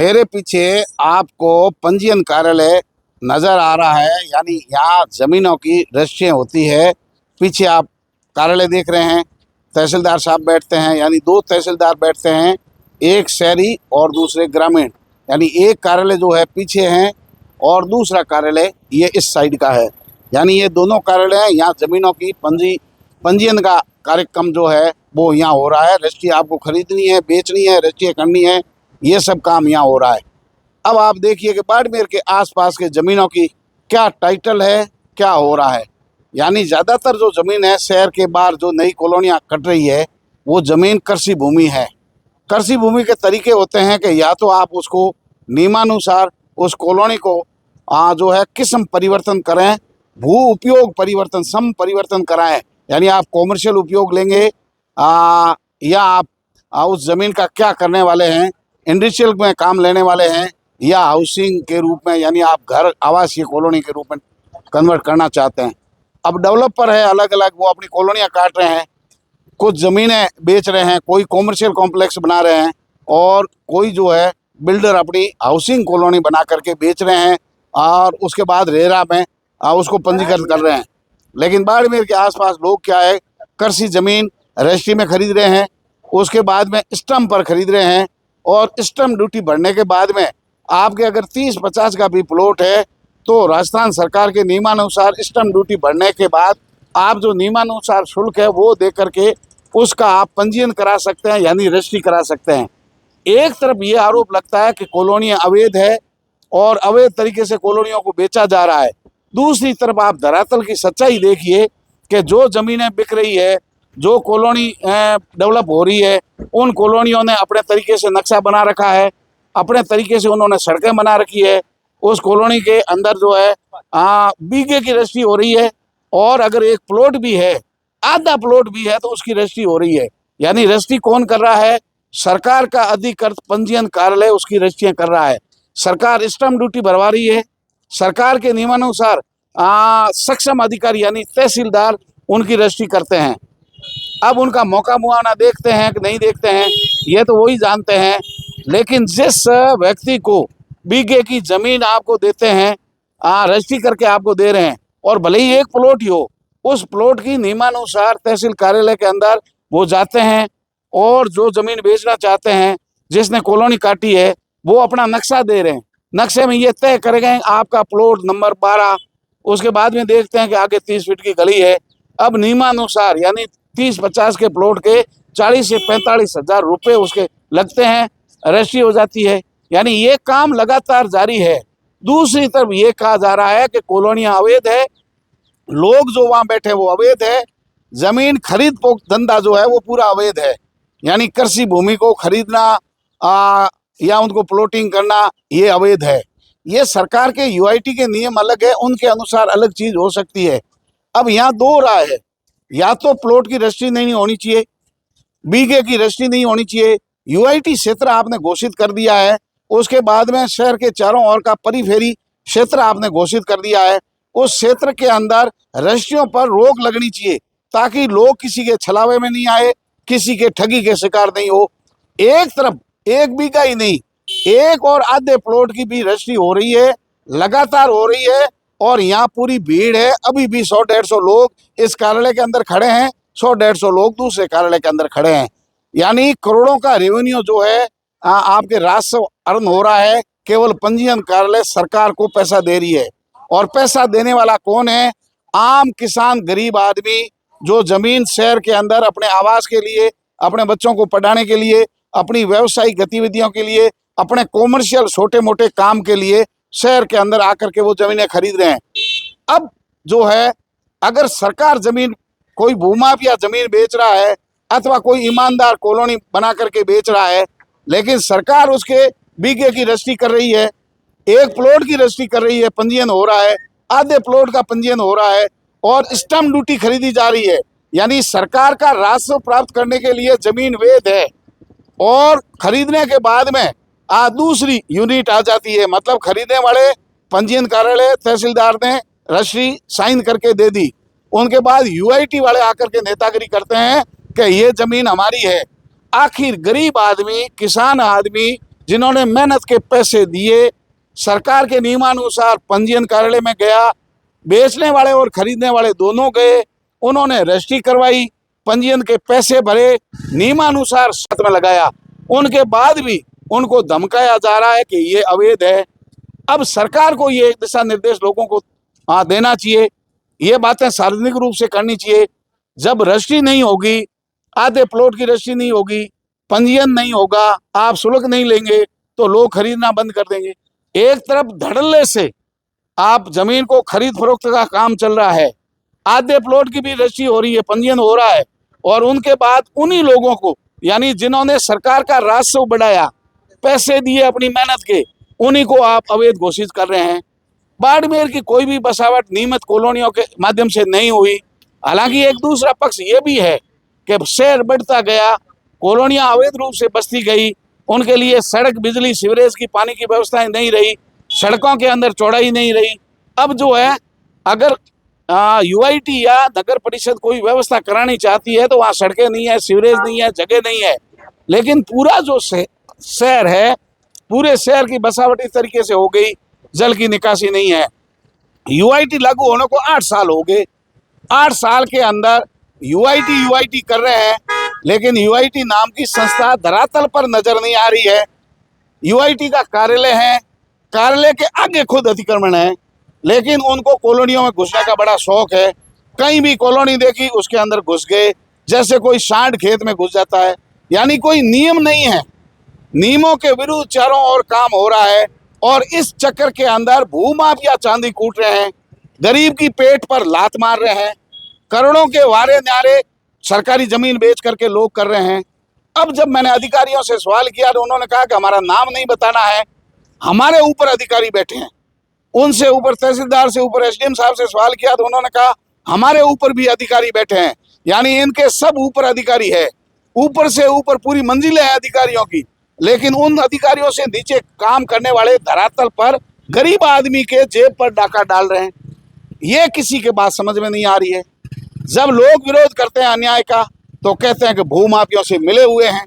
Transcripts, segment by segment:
मेरे पीछे आपको पंजीयन कार्यालय नजर आ रहा है, यानी यहाँ जमीनों की रजिस्ट्रियाँ होती है। पीछे आप कार्यालय देख रहे हैं, तहसीलदार साहब बैठते हैं, यानी दो तहसीलदार बैठते हैं, एक शहरी और दूसरे ग्रामीण। यानी एक कार्यालय जो है पीछे है और दूसरा कार्यालय ये इस साइड का है। यानी ये दोनों कार्यालय हैं। यहाँ जमीनों की पंजीयन का कार्यक्रम जो है वो यहाँ हो रहा है। रजिस्ट्री आपको खरीदनी है, बेचनी है, रजिस्ट्री करनी है, ये सब काम यहाँ हो रहा है। अब आप देखिए कि बाड़मेर के आसपास के ज़मीनों की क्या टाइटल है, क्या हो रहा है। यानी ज़्यादातर जो ज़मीन है शहर के बाहर जो नई कॉलोनियाँ कट रही है वो ज़मीन कृषि भूमि है। कृषि भूमि के तरीके होते हैं कि या तो आप उसको नियमानुसार उस कॉलोनी को जो है किस्म परिवर्तन करें, भू उपयोग परिवर्तन, सम परिवर्तन कराएं। यानी आप कॉमर्शियल उपयोग लेंगे या आप उस ज़मीन का क्या करने वाले हैं, इंडस्ट्रियल में काम लेने वाले हैं या हाउसिंग के रूप में, यानी आप घर आवासीय कॉलोनी के रूप में कन्वर्ट करना चाहते हैं। अब डेवलपर है अलग अलग, वो अपनी कॉलोनियाँ काट रहे हैं, कुछ ज़मीनें बेच रहे हैं, कोई कॉमर्शियल कॉम्प्लेक्स बना रहे हैं और कोई जो है बिल्डर अपनी हाउसिंग कॉलोनी बना करके बेच रहे हैं और उसके बाद रेरा में उसको पंजीकृत कर रहे हैं। लेकिन बाड़मेर के आसपास लोग क्या है, कृषि ज़मीन रजिस्ट्री में खरीद रहे हैं, उसके बाद में स्टम्प पर खरीद रहे हैं और स्टम्प ड्यूटी भरने के बाद में आपके अगर 30-50 का भी प्लॉट है तो राजस्थान सरकार के नियमानुसार स्टम्प ड्यूटी भरने के बाद आप जो नियमानुसार शुल्क है वो दे करके उसका आप पंजीयन करा सकते हैं, यानी रजिस्ट्री करा सकते हैं। एक तरफ ये आरोप लगता है कि कॉलोनियाँ अवैध है और अवैध तरीके से कॉलोनियों को बेचा जा रहा है। दूसरी तरफ आप धरातल की सच्चाई देखिए कि जो ज़मीनें बिक रही है, जो कॉलोनी डेवलप हो रही है, उन कॉलोनियों ने अपने तरीके से नक्शा बना रखा है, अपने तरीके से उन्होंने सड़कें बना रखी है। उस कॉलोनी के अंदर जो है बीघे की रजिस्ट्री हो रही है और अगर एक प्लॉट भी है, आधा प्लॉट भी है तो उसकी रजिस्ट्री हो रही है। यानी रजिस्ट्री कौन कर रहा है? सरकार का अधिकृत पंजीयन कार्यालय उसकी रजिस्ट्रियाँ कर रहा है। सरकार स्टम्प ड्यूटी भरवा रही है, सरकार के नियमानुसार सक्षम अधिकारी यानी तहसीलदार उनकी रजिस्ट्री करते हैं। अब उनका मौका मुआवजा देखते हैं कि नहीं देखते हैं ये तो वही जानते हैं। लेकिन जिस व्यक्ति को बीघे की ज़मीन आपको देते हैं, रजिस्ट्री करके आपको दे रहे हैं और भले ही एक प्लॉट ही हो, उस प्लॉट की नियमानुसार तहसील कार्यालय के अंदर वो जाते हैं और जो ज़मीन बेचना चाहते हैं, जिसने कॉलोनी काटी है, वो अपना नक्शा दे रहे हैं। नक्शे में ये तय करे गए आपका प्लॉट नंबर 12, उसके बाद में देखते हैं कि आगे 30 फीट की गली है। अब नियमानुसार यानी 30-50 के प्लॉट के 40 से 45 हज़ार रुपये उसके लगते हैं, रजिस्ट्री हो जाती है। यानी ये काम लगातार जारी है। दूसरी तरफ ये कहा जा रहा है कि कॉलोनियाँ अवैध है, लोग जो वहाँ बैठे वो अवैध है, ज़मीन खरीद धंधा जो है वो पूरा अवैध है। यानी कृषि भूमि को खरीदना या उनको प्लॉटिंग करना ये अवैध है। ये सरकार के यूआईटी के नियम अलग है, उनके अनुसार अलग चीज़ हो सकती है। अब यहाँ दो राय है, या तो प्लॉट की रजिस्ट्री नहीं होनी चाहिए, बीघे की रजिस्ट्री नहीं होनी चाहिए, यूआईटी क्षेत्र आपने घोषित कर दिया है, उसके बाद में शहर के चारों ओर का परिफेरी क्षेत्र आपने घोषित कर दिया है, उस क्षेत्र के अंदर रजिस्ट्रियों पर रोक लगनी चाहिए ताकि लोग किसी के छलावे में नहीं आए, किसी के ठगी के शिकार नहीं हो। एक तरफ एक बीघा ही नहीं, एक और आधे प्लॉट की भी रजिस्ट्री हो रही है, लगातार हो रही है और यहाँ पूरी भीड़ है। अभी भी 100-150 लोग इस कार्यालय के अंदर खड़े हैं, 100-150 लोग दूसरे कार्यालय के अंदर खड़े हैं। यानी करोड़ों का रेवेन्यू जो है आपके राजस्व अर्न हो रहा है, केवल पंजीयन कार्यालय सरकार को पैसा दे रही है। और पैसा देने वाला कौन है? आम किसान, गरीब आदमी जो जमीन शहर के अंदर अपने आवास के लिए, अपने बच्चों को पढ़ाने के लिए, अपनी व्यवसायिक गतिविधियों के लिए, अपने कॉमर्शियल छोटे मोटे काम के लिए शहर के अंदर आकर के वो जमीनें खरीद रहे हैं। अब जो है अगर सरकार जमीन, कोई भूमाफिया जमीन बेच रहा है अथवा कोई ईमानदार कॉलोनी बना करके बेच रहा है, लेकिन सरकार उसके बीघे की रजिस्ट्री कर रही है, एक प्लॉट की रजिस्ट्री कर रही है, पंजीयन हो रहा है, आधे प्लॉट का पंजीयन हो रहा है और स्टम्प ड्यूटी खरीदी जा रही है। यानी सरकार का राजस्व प्राप्त करने के लिए जमीन वैध है और खरीदने के बाद में दूसरी यूनिट आ जाती है। मतलब खरीदने वाले पंजीयन कार्यालय तहसीलदार ने रजिस्ट्री साइन करके दे दी, उनके बाद यूआईटी वाले आकर के नेतागिरी करते हैं कि ये जमीन हमारी है। आखिर गरीब आदमी, किसान आदमी जिन्होंने मेहनत के पैसे दिए, सरकार के नियमानुसार पंजीयन कार्यालय में गया, बेचने वाले और खरीदने वाले दोनों गए, उन्होंने रजिस्ट्री करवाई, पंजीयन के पैसे भरे, नियमानुसार शर्त में लगाया, उनके बाद भी उनको धमकाया जा रहा है कि ये अवैध है। अब सरकार को ये दिशा निर्देश लोगों को देना चाहिए, ये बातें सार्वजनिक रूप से करनी चाहिए। जब रजिस्ट्री नहीं होगी, आधे प्लॉट की रजिस्ट्री नहीं होगी, पंजीयन नहीं होगा, आप शुल्क नहीं लेंगे, तो लोग खरीदना बंद कर देंगे। एक तरफ धड़ल्ले से आप जमीन को खरीद फरोख्त का काम चल रहा है, आधे प्लॉट की भी रजिस्ट्री हो रही है, पंजीयन हो रहा है, और उनके बाद उन्हीं लोगों को, यानी जिन्होंने सरकार का राजस्व बढ़ाया, पैसे दिए अपनी मेहनत के, उन्हीं को आप अवैध घोषित कर रहे हैं। बाड़मेर की कोई भी बसावट नियमित कॉलोनियों के माध्यम से नहीं हुई। हालांकि एक दूसरा पक्ष ये भी है कि शहर बढ़ता गया, कॉलोनियां अवैध रूप से बसती गई, उनके लिए सड़क, बिजली, सीवरेज की, पानी की व्यवस्थाएं नहीं रही, सड़कों के अंदर चौड़ाई नहीं रही। अब जो है, अगर यूआईटी या नगर परिषद कोई व्यवस्था करानी चाहती है तो वहाँ सड़कें नहीं है, सीवरेज नहीं है, जगह नहीं है। लेकिन पूरा जो शहर है, पूरे शहर की बसावट इस तरीके से हो गई, जल की निकासी नहीं है। यूआईटी लागू होने को 8 साल हो गए। 8 साल के अंदर यूआईटी कर रहे हैं, लेकिन यूआईटी नाम की संस्था धरातल पर नजर नहीं आ रही है। यूआईटी का कार्यालय है, कार्यालय के आगे खुद अतिक्रमण है, लेकिन उनको कॉलोनियों में घुसने का बड़ा शौक है। कहीं भी कॉलोनी देखी उसके अंदर घुस गए, जैसे कोई सांड खेत में घुस जाता है। यानी कोई नियम नहीं है, नियमों के विरुद्ध चारों ओर काम हो रहा है, और इस चक्कर के अंदर भूमाफिया चांदी कूट रहे हैं, गरीब की पेट पर लात मार रहे हैं, करोड़ों के वारे न्यारे सरकारी जमीन बेच करके लोग कर रहे हैं। अब जब मैंने अधिकारियों से सवाल किया तो उन्होंने कहा कि हमारा नाम नहीं बताना है, हमारे ऊपर अधिकारी बैठे हैं। उनसे ऊपर तहसीलदार से ऊपर एसडीएम साहब से सवाल किया तो उन्होंने कहा हमारे ऊपर भी अधिकारी बैठे हैं। यानी इनके सब ऊपर अधिकारी है, ऊपर से ऊपर पूरी मंजिलें हैं अधिकारियों की, लेकिन उन अधिकारियों से नीचे काम करने वाले धरातल पर गरीब आदमी के जेब पर डाका डाल रहे हैं। ये किसी के बात समझ में नहीं आ रही है। जब लोग विरोध करते हैं अन्याय का तो कहते हैं कि भूमाफियों से मिले हुए हैं।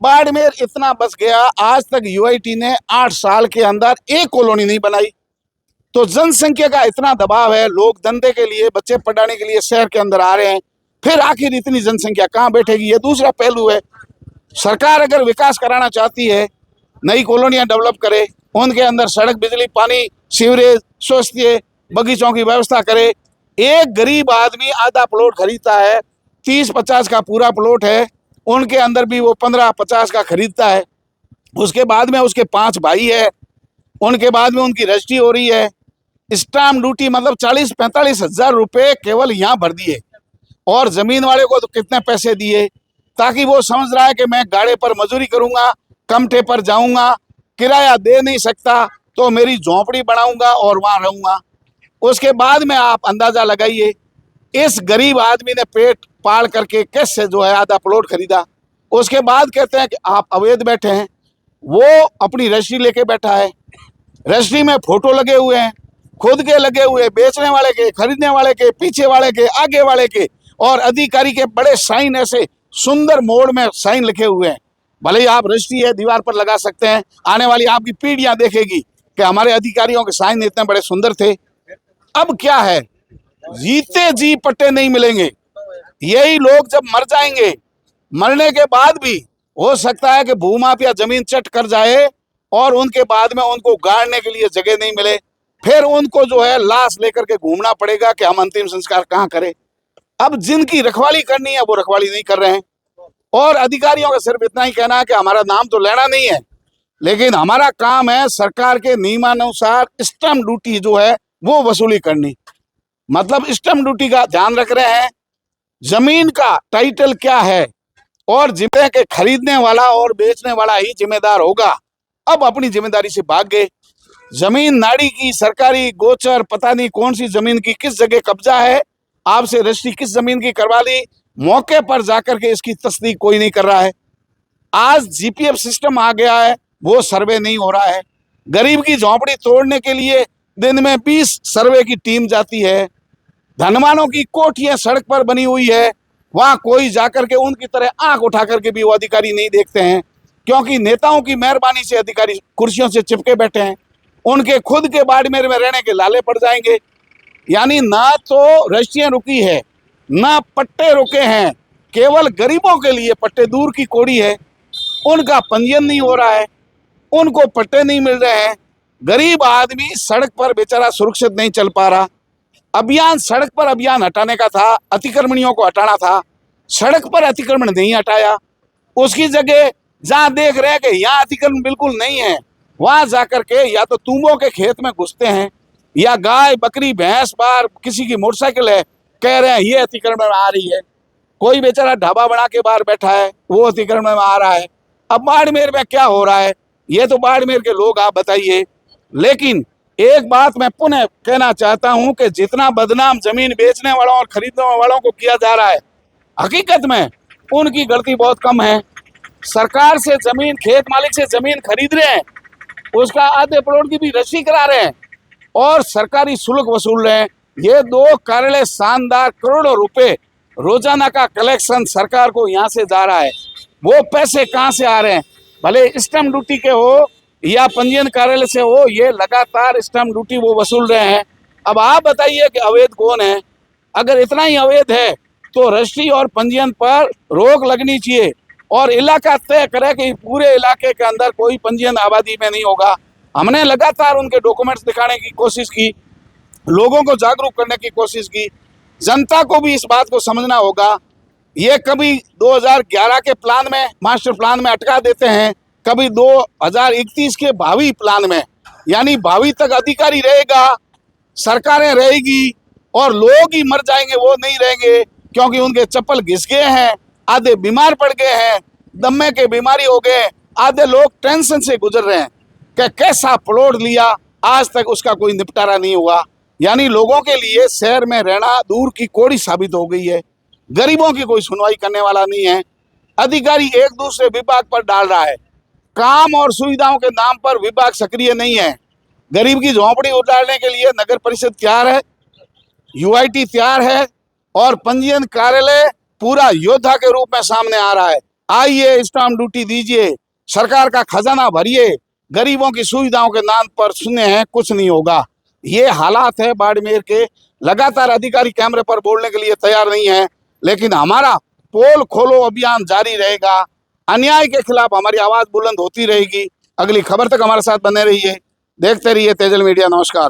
बाड़मेर इतना बस गया, आज तक यूआईटी ने 8 साल के अंदर एक कॉलोनी नहीं बनाई। तो जनसंख्या का इतना दबाव है, लोग धंधे के लिए, बच्चे पढ़ाने के लिए शहर के अंदर आ रहे हैं, फिर आखिर इतनी जनसंख्या कहाँ बैठेगी? ये दूसरा पहलू है। सरकार अगर विकास कराना चाहती है, नई कॉलोनियां डेवलप करे, उनके अंदर सड़क, बिजली, पानी, सीवरेज, स्वास्थ्य, बगीचों की व्यवस्था करे। एक गरीब आदमी आधा प्लॉट खरीदता है, 30-50 का पूरा प्लॉट है, उनके अंदर भी वो 15-50 का खरीदता है। उसके बाद में उसके 5 भाई है, उनके बाद में उनकी रजिस्ट्री हो रही है। स्टाम्प ड्यूटी मतलब 40-45 हजार रुपये केवल यहाँ भर दिए, और जमीन वाले को तो कितने पैसे दिए, ताकि वो समझ रहा है कि मैं गाड़े पर मजदूरी करूंगा, कमठे पर जाऊंगा, किराया दे नहीं सकता तो मेरी झोंपड़ी बनाऊंगा और वहां रहूंगा। उसके बाद में आप अंदाजा लगाइए, इस गरीब आदमी ने पेट पाल करके कैसे जो है आधा प्लॉट खरीदा। उसके बाद कहते हैं कि आप अवैध बैठे हैं। वो अपनी रजिस्ट्री लेके बैठा है, रजिस्ट्री में फोटो लगे हुए हैं, खुद के लगे हुए, बेचने वाले के, खरीदने वाले के, पीछे वाले के, आगे वाले के, और अधिकारी के बड़े साइन, ऐसे सुंदर मोड़ में साइन लिखे हुए हैं। भले ही आप रजिस्ट्री है दीवार पर लगा सकते हैं, आने वाली आपकी पीढ़ियां देखेगी कि हमारे अधिकारियों के साइन इतने बड़े सुंदर थे। अब क्या है, जीते जी पट्टे नहीं मिलेंगे। यही लोग जब मर जाएंगे, मरने के बाद भी हो सकता है कि भूमाफिया जमीन चट कर जाए और उनके बाद में उनको गाड़ने के लिए जगह नहीं मिले, फिर उनको जो है लाश लेकर के घूमना पड़ेगा कि हम अंतिम संस्कार कहाँ करें। अब जिनकी रखवाली करनी है वो रखवाली नहीं कर रहे हैं, और अधिकारियों का सिर्फ इतना ही कहना है कि हमारा नाम तो लेना नहीं है, लेकिन हमारा काम है सरकार के नियमानुसार स्टैम्प ड्यूटी जो है वो वसूली करनी। मतलब स्टैम्प ड्यूटी का ध्यान रख रहे हैं, जमीन का टाइटल क्या है, और जिम्मे के खरीदने वाला और बेचने वाला ही जिम्मेदार होगा। अब अपनी जिम्मेदारी से भाग गए। जमीन नाड़ी की, सरकारी, गोचर, पता नहीं कौन सी जमीन की किस जगह कब्जा है, आपसे रजिस्ट्री किस जमीन की करवा ली, मौके पर जाकर के इसकी तस्दीक कोई नहीं कर रहा है। आज जीपीएफ सिस्टम आ गया है, वो सर्वे नहीं हो रहा है। गरीब की झोंपड़ी तोड़ने के लिए दिन में 20 सर्वे की टीम जाती है। धनवानों की कोठियां सड़क पर बनी हुई है, वहां कोई जाकर के उनकी तरह आंख उठा करके भी वो अधिकारी नहीं देखते हैं। क्योंकि नेताओं की मेहरबानी से अधिकारी कुर्सियों से चिपके बैठे हैं, उनके खुद के बाड़मेर में रहने के लाले पड़ जाएंगे। यानी ना तो रजिस्ट्रियां रुकी है, ना पट्टे रुके हैं, केवल गरीबों के लिए पट्टे दूर की कौड़ी है। उनका पंजीयन नहीं हो रहा है, उनको पट्टे नहीं मिल रहे हैं। गरीब आदमी सड़क पर बेचारा सुरक्षित नहीं चल पा रहा। अभियान सड़क पर अभियान हटाने का था, अतिक्रमणियों को हटाना था, सड़क पर अतिक्रमण नहीं हटाया। उसकी जगह जहां देख रहे हैं कि यहाँ अतिक्रमण बिल्कुल नहीं है, वहां जाकर के या तो तुंबों के खेत में घुसते हैं, या गाय बकरी भैंस बाहर किसी की मोटरसाइकिल है, कह रहे हैं ये अतिक्रमण में आ रही है। कोई बेचारा ढाबा बना के बाहर बैठा है, वो अतिक्रमण में आ रहा है। अब बाड़मेर में क्या हो रहा है, ये तो बाड़मेर के लोग आप बताइए। लेकिन एक बात मैं पुनः कहना चाहता हूं कि जितना बदनाम जमीन बेचने वालों और खरीदने वालों को किया जा रहा है, हकीकत में उनकी गलती बहुत कम है। सरकार से जमीन, खेत मालिक से जमीन खरीद रहे हैं, उसका आधे प्लॉट की भी रजिस्ट्री करा रहे हैं और सरकारी शुल्क वसूल रहे हैं। ये दो कार्यालय शानदार, करोड़ों रुपए रोजाना का कलेक्शन सरकार को यहाँ से जा रहा है। वो पैसे कहाँ से आ रहे हैं, भले स्टैम्प ड्यूटी के हो या पंजीयन कार्यालय से हो, ये लगातार स्टैम्प ड्यूटी वो वसूल रहे हैं। अब आप बताइए कि अवैध कौन है? अगर इतना ही अवैध है तो रजिस्ट्री और पंजीयन पर रोक लगनी चाहिए और इलाका तय करे कि पूरे इलाके के अंदर कोई पंजीयन आबादी में नहीं होगा। हमने लगातार उनके डॉक्यूमेंट्स दिखाने की कोशिश की, लोगों को जागरूक करने की कोशिश की। जनता को भी इस बात को समझना होगा। ये कभी 2011 के प्लान में, मास्टर प्लान में अटका देते हैं, कभी 2031 के भावी प्लान में। यानी भावी तक अधिकारी रहेगा, सरकारें रहेगी और लोग ही मर जाएंगे, वो नहीं रहेंगे, क्योंकि उनके चप्पल घिस गए हैं, आधे बीमार पड़ गए हैं, दम्मे के बीमारी हो गए, आधे लोग टेंशन से गुजर रहे हैं कि कैसा प्लॉट लिया, आज तक उसका कोई निपटारा नहीं हुआ। यानी लोगों के लिए शहर में रहना दूर की कौड़ी साबित हो गई है। गरीबों की कोई सुनवाई करने वाला नहीं है। अधिकारी एक दूसरे विभाग पर डाल रहा है, काम और सुविधाओं के नाम पर विभाग सक्रिय नहीं है। गरीब की झोंपड़ी उतारने के लिए नगर परिषद तैयार है, यूआईटी तैयार है और पंजीयन कार्यालय पूरा योद्धा के रूप में सामने आ रहा है। आइए, स्टाम्प ड्यूटी दीजिए, सरकार का खजाना भरिए, गरीबों की सुविधाओं के नाम पर सुने हैं कुछ नहीं होगा। ये हालात है बाड़मेर के। लगातार अधिकारी कैमरे पर बोलने के लिए तैयार नहीं है, लेकिन हमारा पोल खोलो अभियान जारी रहेगा। अन्याय के खिलाफ हमारी आवाज बुलंद होती रहेगी। अगली खबर तक हमारे साथ बने रहिए, देखते रहिए तेजल मीडिया। नमस्कार।